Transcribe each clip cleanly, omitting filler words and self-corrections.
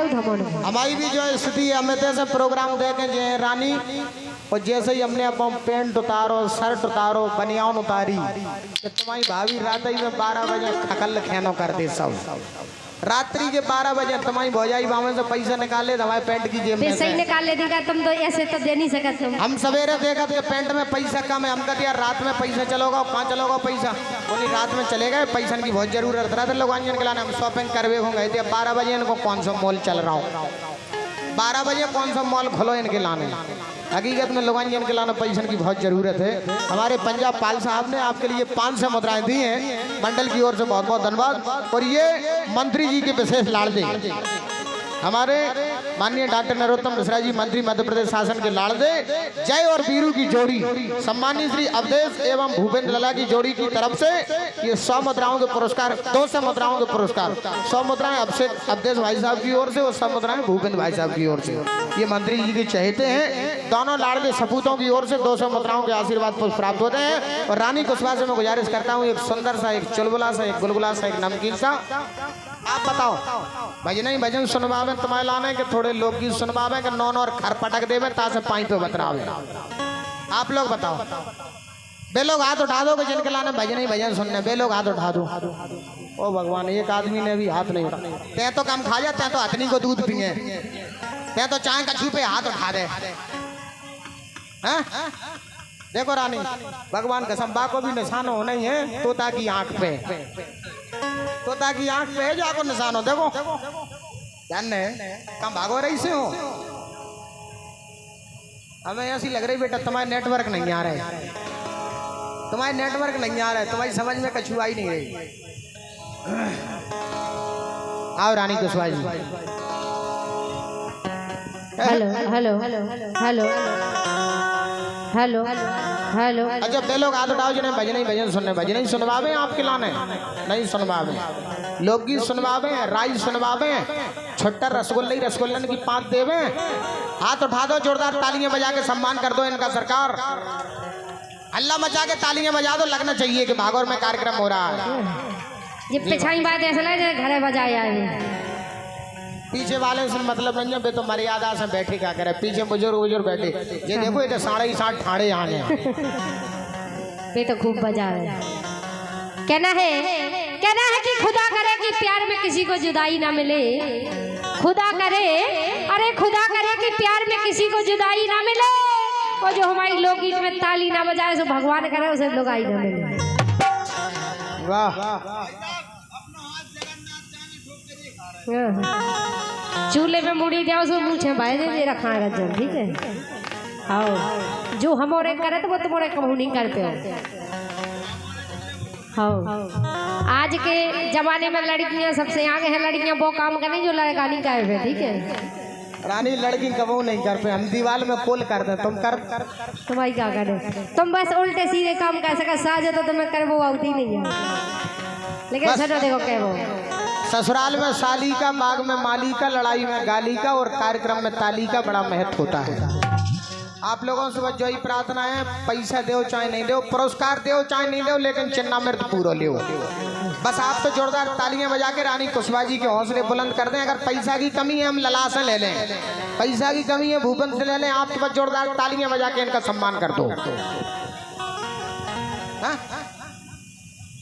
हमारी भी जो स्थिति हमें से प्रोग्राम देखे जे रानी और जैसे ही हमने अपन पेंट उतारो शर्ट उतारो बनियान उतारी कि तुम्हारी भाभी रात ही में 12 बजे खकल खेनो कर दे सब रात्रि के 12 बजे तुम्हारी भौजाई बामे से पैसा निकाले हमारे पेंट की जेब में पैसे निकाले देगा तुम तो ऐसे तो दे नहीं सकते तुम। हम सवेरे देखा तो पेंट में पैसा कम है हम कहते यार रात में पैसा चलोगा कहाँ चलोगा पैसा बोली रात में चलेगा पैसा की बहुत जरूरत रात लोग अंजन के लाने हम शॉपिंग करवे होंगे 12 बजे इनको कौन सा मॉल चल रहा हो 12 बजे कौन सा मॉल खोलो इनके लाने हकीकत में लोगों के लाना पैसा की बहुत जरूरत है। हमारे पंजाब पाल साहब ने आपके लिए 500 मुद्राएं दी हैं मंडल की ओर से बहुत बहुत धन्यवाद। और ये मंत्री जी के विशेष लाड़ले हमारे माननीय डॉक्टर नरोत्तम मिश्रा जी मंत्री मध्य प्रदेश शासन के लाड़ले जय और वीरू की जोड़ी सम्मानित श्री अवधेश एवं भूपेंद्र लला की जोड़ी की तरफ से ये 100 मुद्राओं के पुरस्कार 200 मुद्राओं के पुरस्कार 100 मुद्राएं अवधेश भाई साहब की ओर से और 100 मुद्राएं भूपेंद्र भाई साहब की ओर से ये मंत्री जी के चहेते हैं। दोनों लाड़ले सपूतों की ओर से 200 मुद्राओं के आशीर्वाद प्राप्त होते हैं। और रानी कुशवाहा से मैं गुजारिश करता हूँ एक सुंदर सा एक चुलबुला सा एक गुलगुला सा एक नमकीन सा आप बताओ भजन ही भजन सुनवावे तुम्हारे लाने के थोड़े लोकगीत सुनवावे के नौन और खर पटक देवे तासे पाई पे बतरावे आप लोग बताओ बे लोग हाथ उठा दो जिनके लाने भजन ही भजन सुनने बे लोग हाथ उठा दो। ओ भगवान एक आदमी ने भी हाथ नहीं उठा ते तो कम खा जाते तो हथनी को दूध पिए ते तो चाय कछू पे हाथ उठा दे हाँ? देखो रानी भगवान कसम बा को भी निशान होना ही है तोता की आंख पे तोता की आंख पे है जो आपको निशान हो देखो जानने कम भागो रही से हो हमें ऐसी लग रही बेटा तुम्हारे नेटवर्क नहीं आ रहे तुम्हारे नेटवर्क नहीं आ रहे तुम्हारी समझ में कछुआ ही नहीं रही। आओ Rani Kushwaha ji hello hello hello hello hello अच्छा बे लोग हाथ उठाओ जिन्हें भजन ही भजन सुनने भजन ही सुनवावे आपके लाने नहीं सुनवावे लोकगीत सुनवावे राई सुनवावे छुट्टा रसगुल्ले रसगुल्लन की पात देवे हाथ उठा दो जोरदार तालियां बजा के सम्मान कर दो इनका सरकार अल्लाह मचा के तालियां बजा दो लगना चाहिए कि भागौर में कार्यक्रम हो रहा है। ये पिछाई बात ऐसा लगे घर बजाया है पीछे वाले से मतलब नहीं है तो मर्यादा से बैठे क्या करे पीछे बुजुर्ग बैठे ये देखो ये 60 ठाड़े आने वे तो खूब बजा रहे कहना है कि खुदा करे कि प्यार में किसी को जुदाई ना मिले खुदा करे अरे खुदा करे कि प्यार में किसी को जुदाई ना मिले और जो हमारी लोकगीत में ताली ना बजाए सो भगवान करे उसे लुगाई ना मिले। वाह चूल्हे पे मुड़ी जाओ सो पूछे भाई दे रखा है गजब ठीक है आओ जो हम और एक करे तो वो तुम्हारे कबू नहीं करते हो आज के जमाने में लड़कियां सबसे आगे हैं लड़कियां वो काम करें जो लड़का नहीं कर पे ठीक है रानी लड़की कबू नहीं कर पे हम दीवार में पोल कर दे तुम कर तुम्हारी क्या करे तुम बस उल्टे सीधे काम कर सका साज तो तुम्हें कर वो आती नहीं है लेकिन सर देखो क्या वो ससुराल में साली का बाग में माली का लड़ाई में गाली का और कार्यक्रम में ताली का बड़ा महत्व होता है। आप लोगों से बस जो ही प्रार्थना है पैसा दो चाहे नहीं दो पुरस्कार दो चाहे नहीं दो लेकिन चिन्ना मृत पूरा ले बस आप तो जोरदार तालियां बजा के रानी कुशवाहा जी के हौसले बुलंद कर दें। अगर पैसा की कमी है हम ललासा ले लें पैसा की कमी है भूपेंद्र से ले लें आप तो बस जोरदार तालियां बजा के इनका सम्मान कर दो।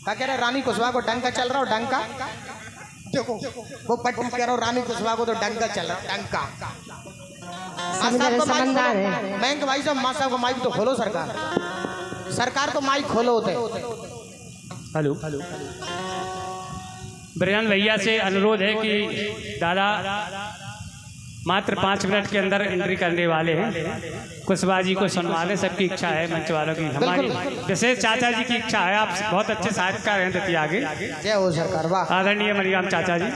क्या कह रहे रानी कुशवाहा को डंका चल रहा हो डंका देखो वो पट्टी कह रहा हूँ रानी कुशवाहा को तो डंका चल रहा डंका समझदार है बैंक भाई साहब माँ साहब को माइक तो खोलो सरकार तो माइक खोलो होते। हेलो ब्रियान भैया से अनुरोध है कि दादा मात्र 5 मिनट के अंदर एंट्री करने वाले हैं कुशवाहा जी को सुनवा लें सबकी इच्छा है मंच वालों की हमारी विशेष चाचा जी की इच्छा है आप बहुत अच्छे साहित्यकार हैं दतिया आगे जय हो सरकार वाह आदरणीय मनीराम चाचा जी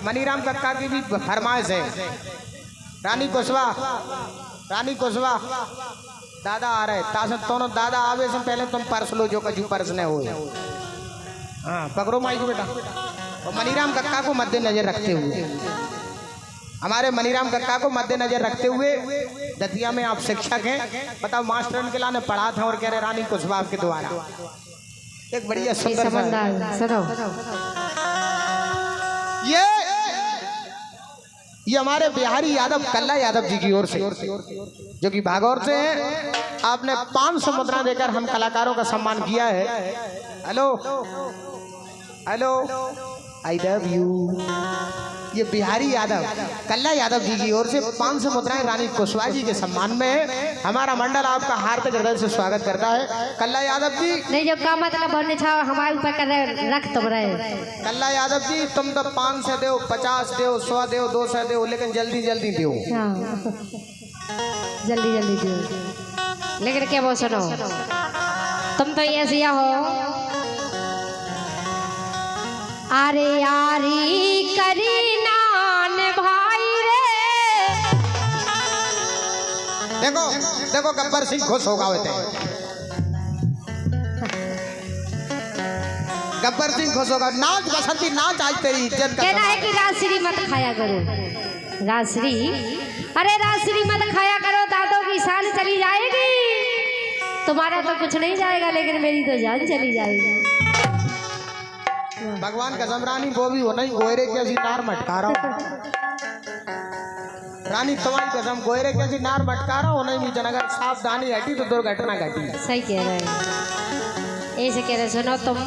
मनीराम कक्का की भी फरमाइश है रानी कुशवाहा दादा आ रहे तासन दोनों दादा आवे से पहले तुम पर्स लो जो कजू पर्स ने हो हाँ पकड़ो माइक बेटा और मनीराम कक्का को मद्देनजर रखते हुए हमारे मनीराम कक्का को मद्देनजर रखते हुए दतिया में आप शिक्षक हैं बताओ मास्टर के लाने पढ़ा था और कह रहे रानी कुशवाहा के द्वारा एक बढ़िया सुंदर ये हमारे बिहारी यादव कल्ला यादव जी की ओर से, जो कि भागौर से हैं। आपने 500 मुद्रा देकर हम कलाकारों का सम्मान किया है। Hello hello, I love you. ये बिहारी यादव कल्ला यादव जी की ओर से 500 मुद्राएं रानी कुशवाहा जी के सम्मान में है। हमारा मंडल आपका हार्दिक हृदय से स्वागत करता है। कल्ला यादव जी, नहीं जो का मतलब बनने छा हमारे ऊपर कर रख तुम रहे। कल्ला यादव जी, तुम तो 500 दो, 50 दो, 100 दो, 200 दो, लेकिन जल्दी जल्दी दो। हाँ जल्दी जल्दी दो। लेकिन क्या वो सुनो, तुम तो ऐसे हो। अरे यारी करी नान भाई रे। देखो देखो, गब्बर सिंह खुश होगा होते। गब्बर सिंह खुश होगा। नाच बसंती नाच, आज तेरी इज्जत का कहना है कि राजश्री मत खाया करो। राजश्री, अरे राजश्री मत खाया करो, दादों की शान चली जाएगी। तुम्हारा तो कुछ नहीं जाएगा, लेकिन मेरी तो जान चली जाएगी। भगवान कसम रानी, वो भी हो नहीं गोयरे कैसी नार मटका रहा हूँ। रानी तुम्हारी कसम, गोयरे कैसी नार मटका रहा हूँ नहीं भी। अगर सावधानी हटी तो दुर्घटना घटी। सही कह रहे हैं, ऐसे कह रहे। सुनो तुम,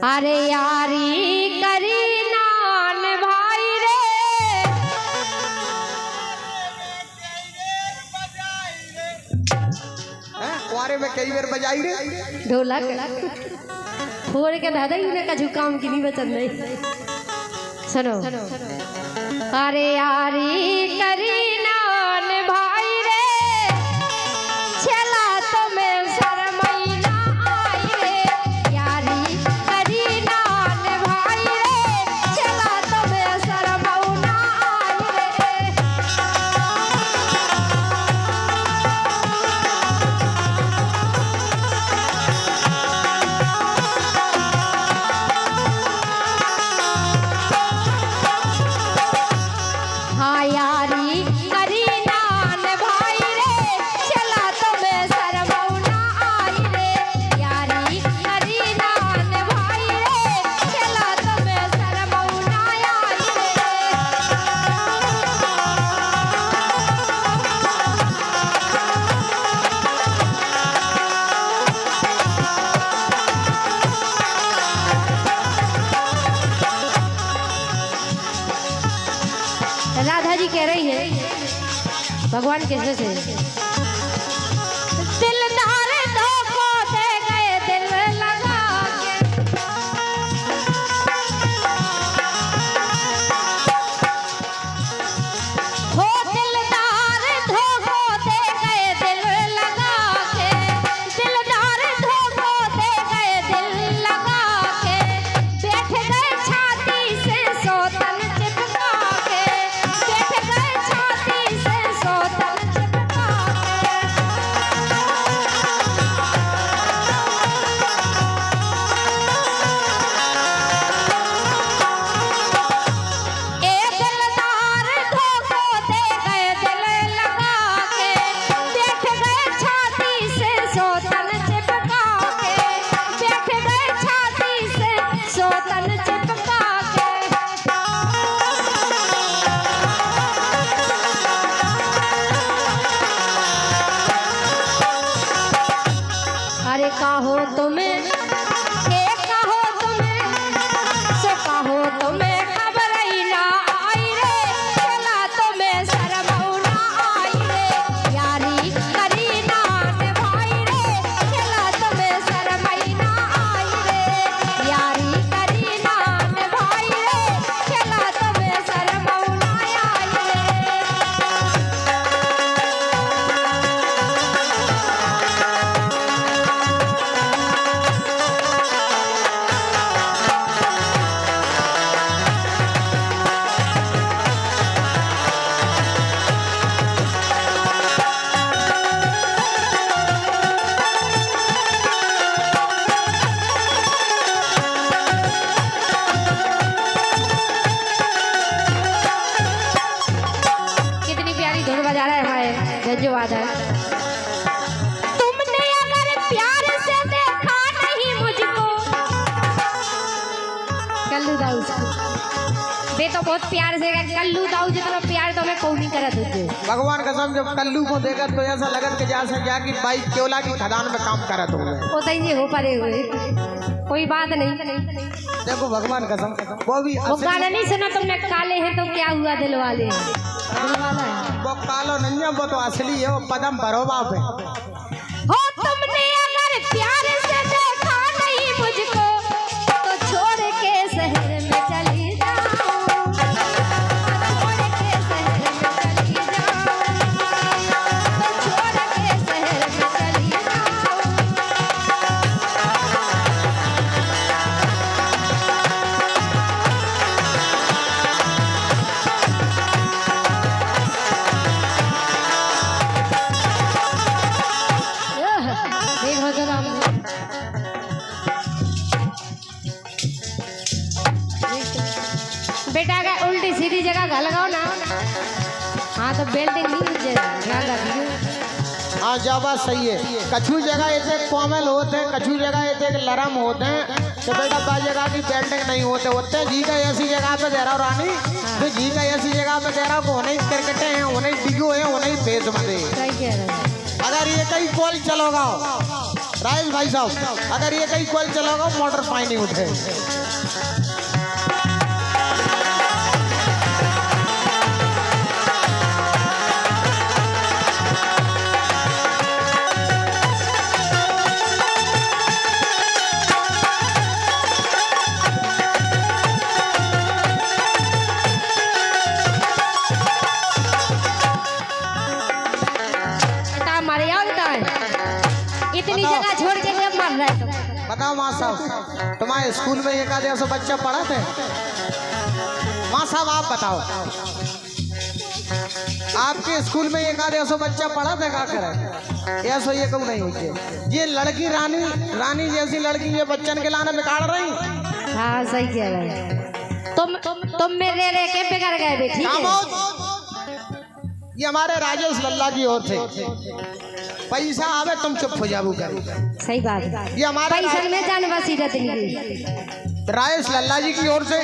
अरे यारी करी नान भाई रे। कुआरे में कई बार बजाई रे ढोलक फोड़ के दादा ही उन्हें का झुकाम की नहीं बचन नहीं। सुनो, अरे यारी करी नान भाई रे। चला तो मैं शर्मई ना आई रे। यारी करी नान भाई रे। चला तो मैं शर्मऊ ना आई रे। हाँ यारी करी नान भाई रे। चला तो मैं शर्मऊ ना आई रे। यारी करी नान भाई रे। चला तो मैं शर्मऊ ना आई रे। राधा जी कह रही है भगवान कृष्ण से, दिलदार धोखो दे गए दिल लगा के। हो दिलदार धोखो दे गए दिल लगा के। दिलदार धोखो दे गए दिल लगा के। बैठ गए छाती से सोतन चिपका के। बैठ गए छाती से सोतन चिपका के। ए दिलदार धोखो दे गए दिल लगा के। बैठ गए छाती से सोतन चिपका के। बैठ गए छाती से सोतन चिपका के। अरे कहो तुम्हें, कहो तुम्हें, सो कहो तुम्हें खबर ही ना आई रे। चला तो मैं शर्मऊ ना आई रे। यारी करी नान भाई रे। चला तो मैं शर्मई ना आई रे। यारी करी नान भाई रे। चला तो मैं शर्मऊ ना आई रे। कल्लू दाऊ बे तो बहुत प्यार से कल्लू दाऊ जितना प्यार तो हमें कौन नहीं करा तुझे। भगवान कसम जब कल्लू को देखा तो ऐसा लगत के जैसे जा कि बाइक केवला की खदान में काम करा तुमने। वो तो ये हो पड़े हुए कोई बात नहीं। देखो भगवान कसम वो भी वो गाना नहीं सुना तुमने, काले हैं तो क्या हुआ दिल वाले हैं, दिल वाला है वो कालो नहीं है, वो तो असली है, वो पदम भरो बाप है। हो तुमने अगर प्यार से देखा नहीं मुझको तो छोड़ के शहर में चली जाओ, छोड़ के शहर में चली जाओ, तो छोड़ के शहर में चली जाओ। देखो जरा बेटा का उल्टी सीधी जगह घा लगाओ ना। हाँ तो बेल्टिंग नहीं ध्यान रखिए। हाँ जा बात सही है। कछु जगह ऐसे कोमल होते हैं, कछु जगह ऐसे लरम होते हैं, तो बेटा बा जगह की बेल्टिंग नहीं होते जी का ऐसी जगह पे दे रहा रानी, तो जी का ऐसी जगह पे दे रहा को नहीं क्रिकेटे हैं, उन्हें डिगो है, उन्हें फेस मदे। सही कह रहे हैं। अगर ये कहीं कॉल चलोगा राजेश भाई साहब, अगर ये कहीं कॉल चलोगा मोटर पानी उठे। इतनी जगह छोड़ के जब मर रहे तुम। बताओ माँ साहब, तुम्हारे स्कूल में एक आधे ऐसा बच्चा पढ़ा थे? माँ साहब आप बताओ, आपके स्कूल में एक आधे ऐसा बच्चा पढ़ा था? क्या करे ऐसा ये क्यों नहीं होती? ये लड़की रानी जैसी लड़की ये बच्चन के लाने बिगाड़ रही। हाँ सही कह रहे हैं। तुम मेरे रे के बिगड़ गए बेटी। ये हमारे राजेश लल्ला की ओर से पैसा आवे तुम चुप हो जाओ कर। सही बात है। ये हमारे पैसा में जान बसीरत नहीं। राजेश लल्ला जी की ओर से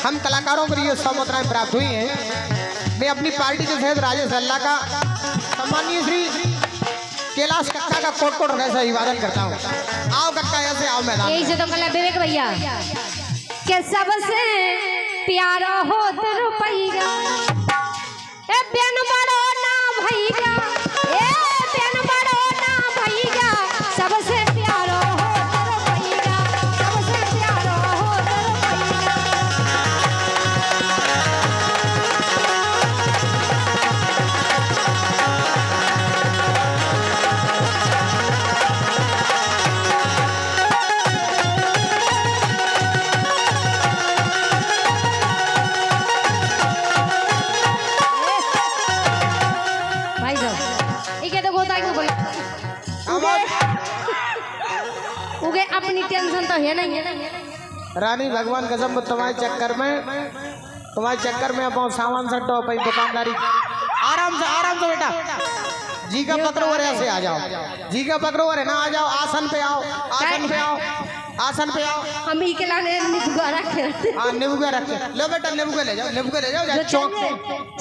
हम कलाकारों को ये समुद्राएं प्राप्त हुई हैं। मैं अपनी पार्टी के तहत राजेश लल्ला का सम्मानीय श्री कैलाश कक्का का कोट कोट ऐसा अभिवादन करता हूँ। आओ कक्का ऐसे आओ मैदान। यही से तो कल विवेक भैया के सबसे प्यारा हो रुपैया ए बेन बड़ो ना भैया, ए बेन बड़ो ना भैया, सबसे प्यारो हो रुपैया, सबसे प्यारो हो रुपैया। भाई साहब ये तो होता है क्यों बोला उगे अपनी टेंशन तो है नहीं है। रानी भगवान कसम तुम्हारे चक्कर में अब सामान से टॉप है दुकानदारी। आराम से बेटा, जी का पकड़ो और ऐसे आ जाओ, जी का पकड़ो और ना आ जाओ, आसन पे आओ, आसन पे आओ, आसन पे आओ। हम ही के लाने निबुआ रखे। हाँ निबुआ रखे लो बेटा, निबुआ ले जाओ जाए चौक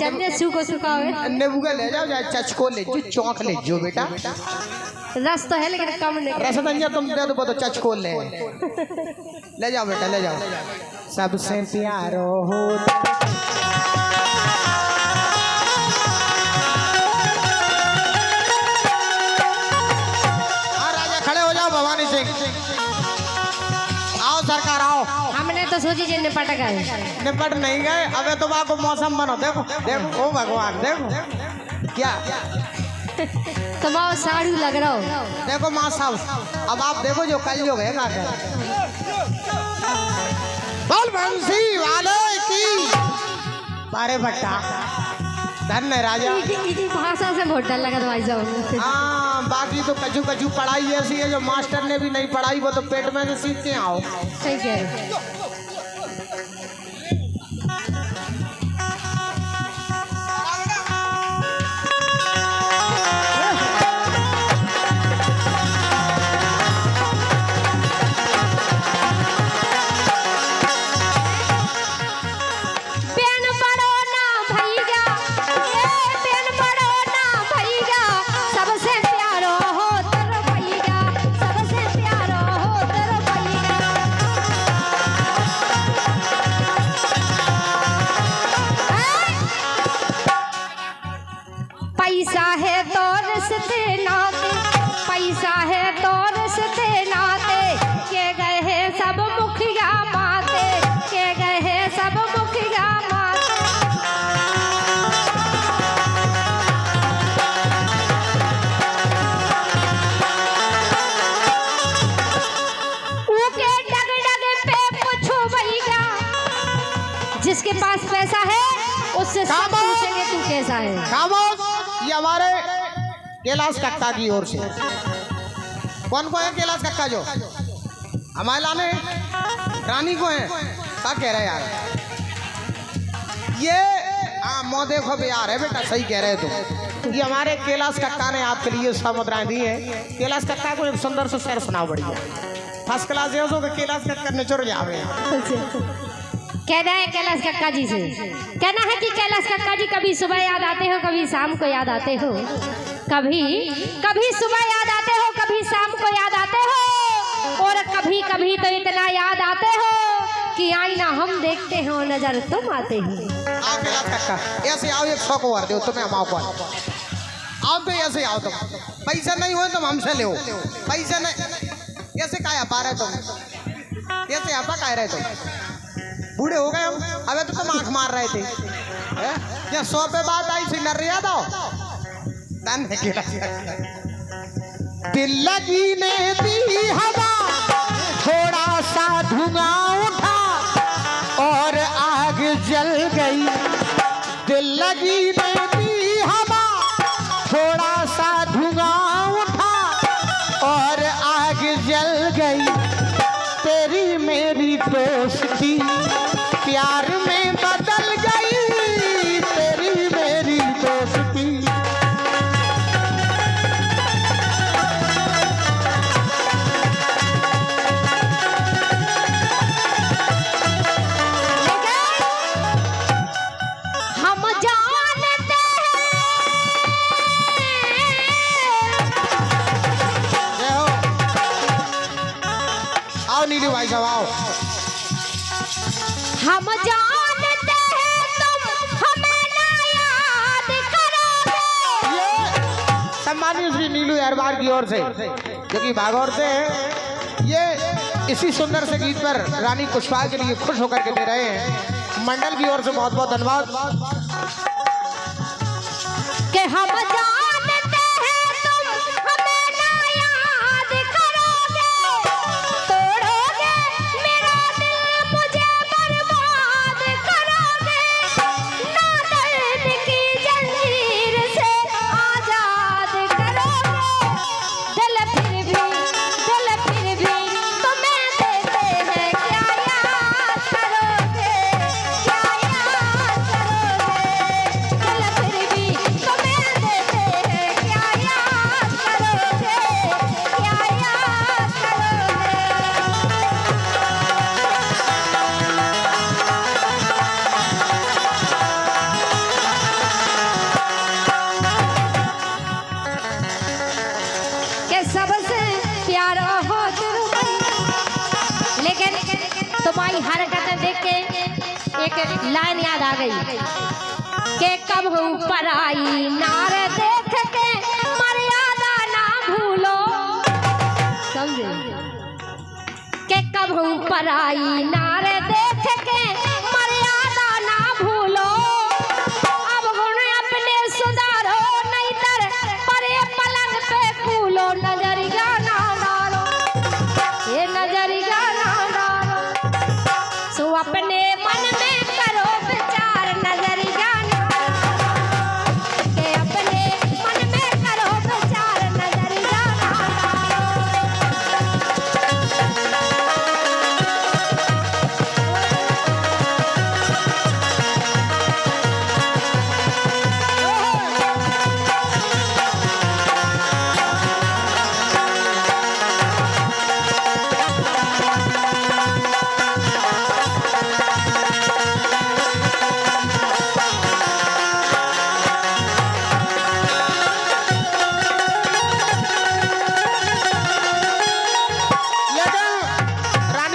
चलने सूखो सुखावे निबुआ ले जाओ जाए चचको ले जो चौक ले जो बेटा। रस तो है लेकिन कम नहीं। रसदंजा तुम दे दो तो चचको ले जाओ बेटा ले जाओ। सबसे प्यारो हो खड़े हो जाओ भवानी सिंह। आओ सरकार आओ। हमने तो सोची जी निपट गए। निपट नहीं गए, अबे तुम आपको मौसम बनो। देखो ओ भगवान देखो क्या तुम आओ साड़ू लग रहा हो। देखो माँ साहब अब आप देखो जो कल जो गए बोल बंसी वाले की बारे भट्टा धन्य राजा। इसी भाषा से बहुत डर लगा भाई साहब। हाँ बाकी तो कछु पढ़ाई ऐसी है जो मास्टर ने भी नहीं पढ़ाई, वो तो पेट में से सीख के आओ। सही कह रहे। जिसके पास पैसा है उससे सब खामोश। पूछेंगे तू कैसा है। खामोश। ये हमारे कैलाश कक्का की ओर से। कौन को है कैलाश कक्का? जो हमारे लाने रानी को है। क्या कह रहे यार ये? हाँ मो देखो भी यार है बेटा, सही कह रहे तुम। ये हमारे कैलाश कक्का ने आपके लिए 100 मुद्राएं दी है। कैलाश कक्का को एक सुंदर से शेर सुनाओ बढ़िया फर्स्ट क्लास है उसको। कैलाश कक्का निचोड़ जावे। कहना है कैलाश कक्का जी से, कहना है कि कैलाश कक्का जी कभी सुबह याद आते हो, कभी शाम को याद आते हो, कभी सुबह याद आते हो, कभी शाम को याद आते हो, और कभी कभी तो इतना याद आते हो कि आईना हम देखते हो नजर तुम आते हो। आओ कैलाश कक्का ऐसे आओ, एक 100 को और दो तुम्हें हम आओ। आओ तो ऐसे आओ तुम। पैसा नहीं हो तुम हमसे ले। पैसा नहीं ऐसे क्या पा रहे तुम? ऐसे आपा कह रहे तुम? बूढ़े हो गए हम। अबे तो तुम आंख मार रहे थे। या 100 पे बात आई थी नरिया दो धन है कैलाश कक्का। दिल लगी ने दी हवा, थोड़ा सा धुआं उठा और आग जल गई। दिल लगी ने दी हवा, थोड़ा सा धुआं उठा और आग जल गई। तेरी मेरी दोस्ती प्यार में बदल गई। तेरी मेरी दोस्ती। हम जानते जय हो। आओ नीलू भाई साहब आओ। हम जानते हैं तुम हमें ना याद करोगे। ये सम्मानित श्री नीलू अहरबार की ओर से, जो कि भागौर से है, ये इसी सुंदर से गीत पर रानी कुशवाहा के लिए खुश होकर के दे रहे हैं। मंडल की ओर से बहुत बहुत धन्यवाद। कि हम जानते हैं तुम हमें ना याद करोगे, तोड़ोगे मेरा दिल मुझे बर्बाद करोगे, ना दर्द की जंजीर से आजाद करोगे। दिल फिर भी तुम्हें देते हैं, क्या याद करोगे, क्या याद करोगे। दिल फिर भी तुम्हें देते हैं, क्या याद करोगे, क्या याद करोगे। के सबसे प्यारा हो तुम, लेकिन तुम्हारी हरकतें देख के एक लाइन याद आ गई कि कब ऊपर आई नार देख के मर्यादा ना भूलो। समझे? कि कब ऊपर आई नार देख के मर्यादा ना भूलो। अब गुण अपने सुधारो, नहीं तर परे पलंग पे कूलो। नजरिया ना डालो, ये नजरिया ना डालो। सो अपने मन में करो विचार, नजरिया ना डालो। के अपने मन में करो विचार, नजरिया ना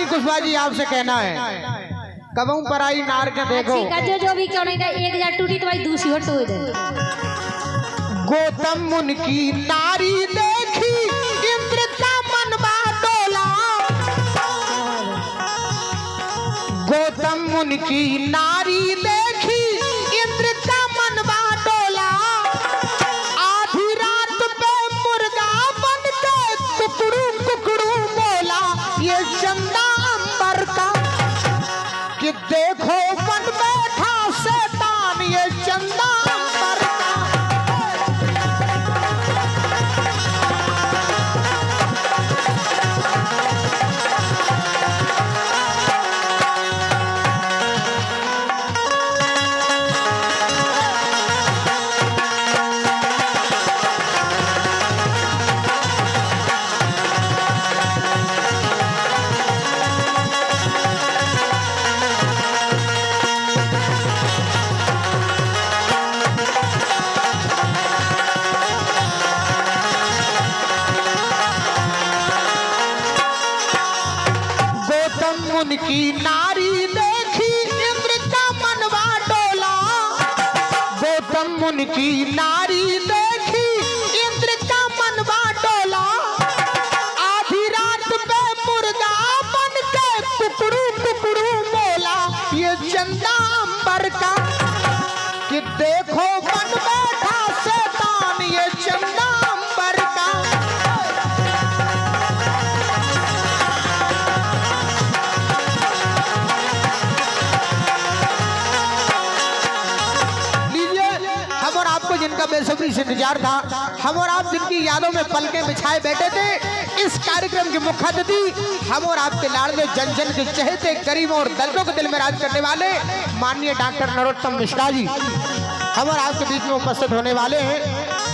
कुशवाहा जी आपसे कहना है, कबहू पर आई नार के देखो। ठीक है, जो भी क्यों नहीं था, एक हजार टूटी तो भाई दूसरी हो टूट दे। गौतम मुनि की नारी देखी, इंद्र का मन डोला। गौतम मुनि की नारी देखी, इंद्र का मन डोला। आधी रात पे मुर्गा बन के कुकड़ू कुकड़ू बोला। ये चंदा अंबर का कि देखो मन में नारी देखी इंद्र का मनवा डोला। गौतम मुनि की नारी देखी इंद्र का मनवा डोला। आधी रात पे मुर्गा बन के कुकड़ू कुकड़ू बोला। ये चंदा अंबर का कि देखो बन बैठा शैतान, ये चंदा अंबर का। हम और आपको जिनका बेसब्री से इंतजार था, हम और आप जिनकी यादों में पलकें बिछाए बैठे थे, इस कार्यक्रम के मुख्य अतिथि हम और आपके लाडले जन जन के चहेते गरीबों और दर्दों के दिल में राज करने वाले माननीय डॉक्टर नरोत्तम मिश्रा जी हम और आपके बीच में उपस्थित होने वाले हैं।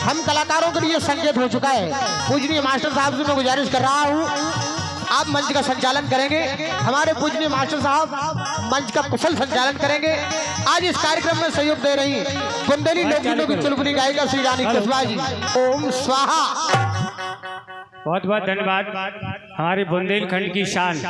हम कलाकारों के लिए संकेत हो चुका है। पूजनीय मास्टर साहब से मैं गुजारिश कर रहा हूँ, आप मंच का संचालन करेंगे। हमारे पूजनीय मास्टर साहब मंच का कुशल संचालन करेंगे। आज इस कार्यक्रम में सहयोग दे रही बुंदेली लोकगीतों की चुलबुली गायिका श्री रानी कुशवाहा जी। ओम स्वाहा। बहुत बहुत धन्यवाद हमारे बुंदेलखंड की शान